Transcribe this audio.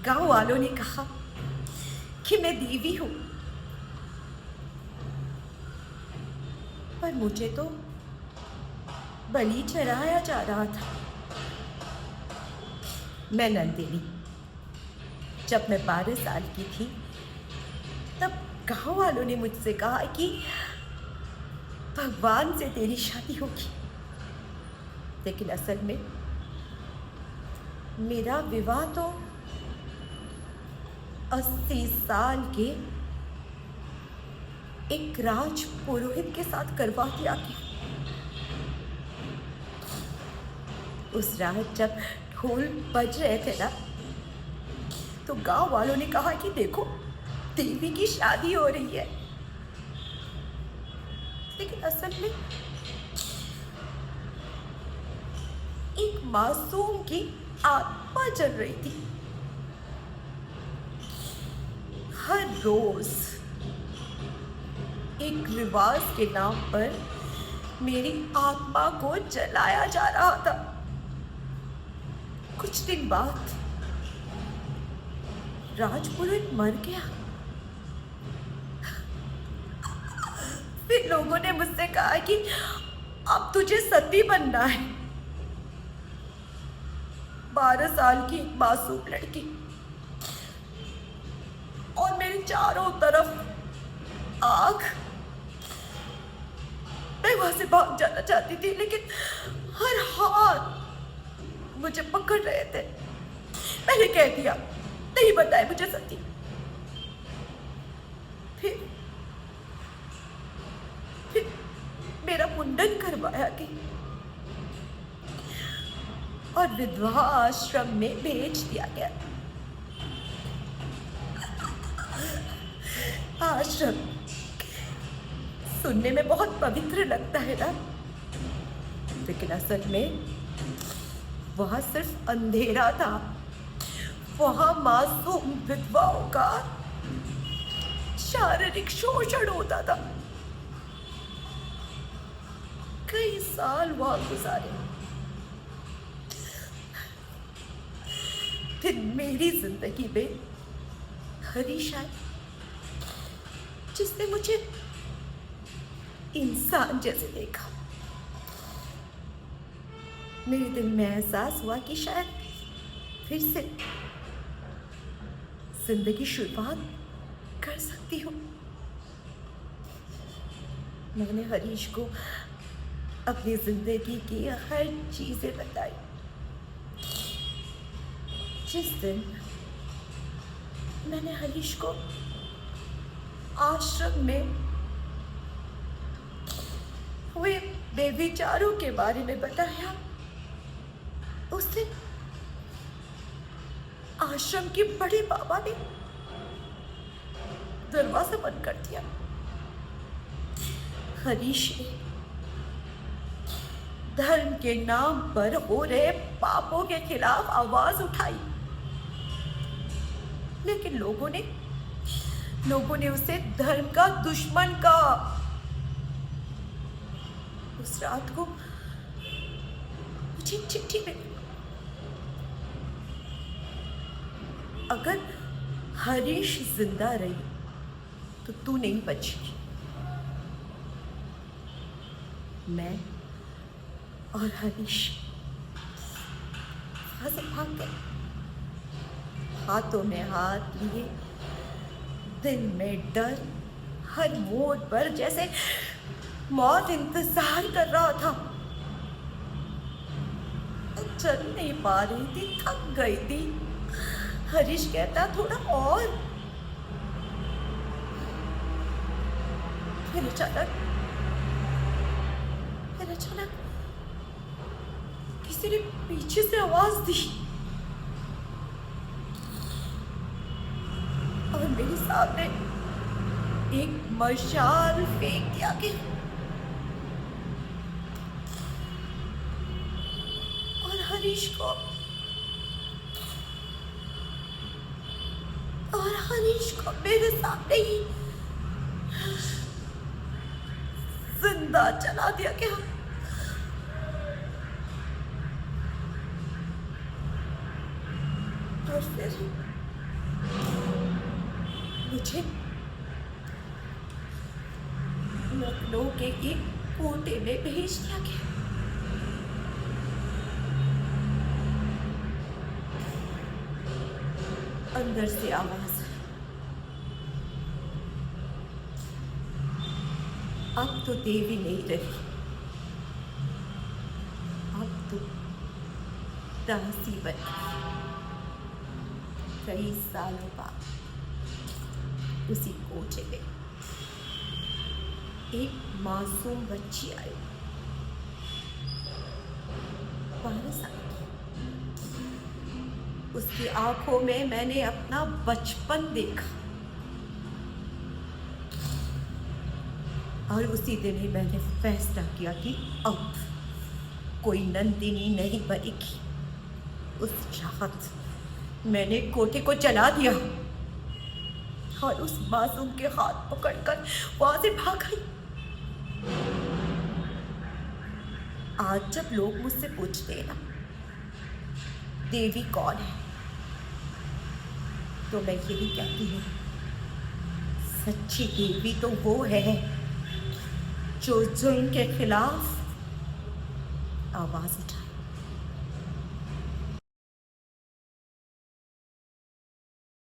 गांव वालों ने कहा कि मैं देवी हूं, पर मुझे तो बलि चढ़ाया जा रहा था। मैं नंदिनी, जब मैं 12 साल की थी तब गांव वालों ने मुझसे कहा कि भगवान से तेरी शादी होगी। लेकिन असल में मेरा विवाह तो 80 साल के एक राज पुरोहित के साथ करवा दिया गया। उस रात जब ढोल बज रहे थे ना, तो गांव वालों ने कहा कि देखो, देवी की शादी हो रही है। लेकिन असल में एक मासूम की आत्मा जल रही थी। हर रोज एक रिवाज के नाम पर मेरी आत्मा को जलाया जा रहा था। कुछ दिन बाद राजपुरोहित मर गया। फिर लोगों ने मुझसे कहा कि अब तुझे सती बनना है। 12 साल की एक मासूम लड़की, और मेरे चारों तरफ आग। मैं वहां से भाग जाना चाहती थी, लेकिन हर हाथ मुझे पकड़ रहे थे। मैंने कह दिया, नहीं बताए मुझे सती। फिर मेरा मुंडन करवाया गया और विधवा आश्रम में भेज दिया गया। आश्रम सुनने में बहुत पवित्र लगता है ना, लेकिन असल में वहां सिर्फ अंधेरा था। वहां मासूम विधवाओं का शारीरिक शोषण होता था। कई साल वहां गुजारे। फिर मेरी जिंदगी में हरीश आए, जिसने मुझे इंसान जैसे देखा। मेरे दिल में एहसास हुआ कि शायद फिर से जिंदगी शुरुआत कर सकती हूँ। मैंने हरीश को अपनी जिंदगी की हर चीजें बताई। जिस दिन मैंने हरीश को आश्रम में हुए बेविचारों के बारे में बताया, उस दिन आश्रम के बड़े बाबा ने दरवाजा बंद कर दिया। हरीश ने धर्म के नाम पर हो रहे पापों के खिलाफ आवाज उठाई, लेकिन लोगों ने उसे धर्म का दुश्मन कहा। उस रात को मुझे चिट्ठी मिली, अगर हरीश जिंदा रही तो तू नहीं बचेगी। मैं और हरीश वहां से भाग गए, हाथों में हाथ लिए, दिल में डर, हर मोड़ पर जैसे मौत इंतजार कर रहा था। चल नहीं पा रही थी, थक गई थी। हरीश कहता थोड़ा और। फिर अचानक किसी ने पीछे से आवाज दी और मेरे सामने एक मशाल फेंक दिया गया और हरीश को मेरे सामने ही जिंदा जला दिया गया। और फिर मुझे लखनऊ के एक कोटे में भेज दिया गया। अंदर से आवाज, अब तो देवी नहीं रही, अब तो दासी बन गई। कई सालों बाद उसी कोठे में एक मासूम बच्ची आई, 12 साल की। उसकी आंखों में मैंने अपना बचपन देखा और उसी दिन ही मैंने फैसला किया कि अब कोई नंदिनी नहीं बनेगी। उस रात मैंने कोठे को जला दिया और उस मासूम के हाथ पकड़कर वहां से भाग गई। आज जब लोग मुझसे पूछते हैं ना देवी कौन है, तो मैं यही कहती हूँ, सच्ची देवी तो वो है जो जुल्म के खिलाफ आवाज उठाए।